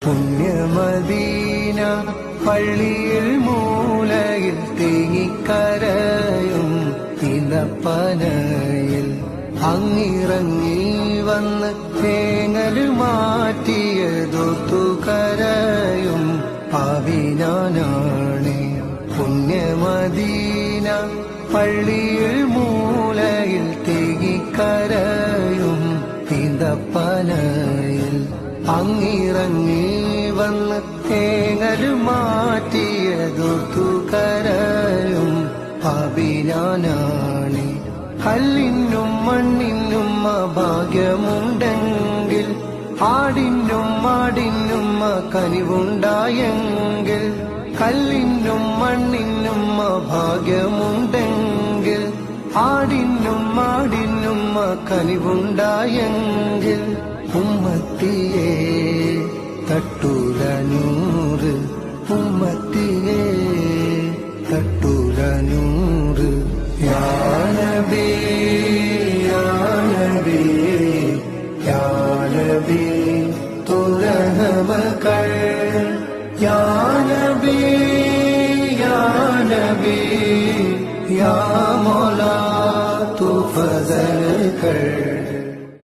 പുണ്യമദീന പള്ളിയിൽ മൂലയിൽ തേങ്ങിക്കരയും ഇലപ്പനയിൽ അങ്ങിറങ്ങി വന്ന് തേങ്ങൽ മാറ്റിയതൊത്തുകരയും പാവിനാനാണ്. പുണ്യമദീന പള്ളിയിൽ മൂലയിൽ തേങ്ങിക്കരയും ഇലപ്പനയിൽ അങ്ങിറങ്ങി വന്ന് തേങ്ങൽ മാറ്റിയതൊത്തുകരയും പാപിനാനാണ്. കല്ലിനും മണ്ണിനും ഭാഗ്യമുണ്ടെങ്കിൽ ആടിനും മാടിനും കനിവുണ്ടായെങ്കിൽ, കല്ലിനും മണ്ണിനും ഭാഗ്യമുണ്ടെങ്കിൽ ആടിനും മാടിനും കനിവുണ്ടായെങ്കിൽ, ഉമ്മത്തിയെ തട്ടൂല നൂറ്, ഉമ്മത്തിയെ തട്ടൂല നൂറ്. യാ നബി യാ നബി യാ നബി തുറഹമകൾ, യാ നബി യാ നബി യാ മൗലാ തു ഫസൽ കർ.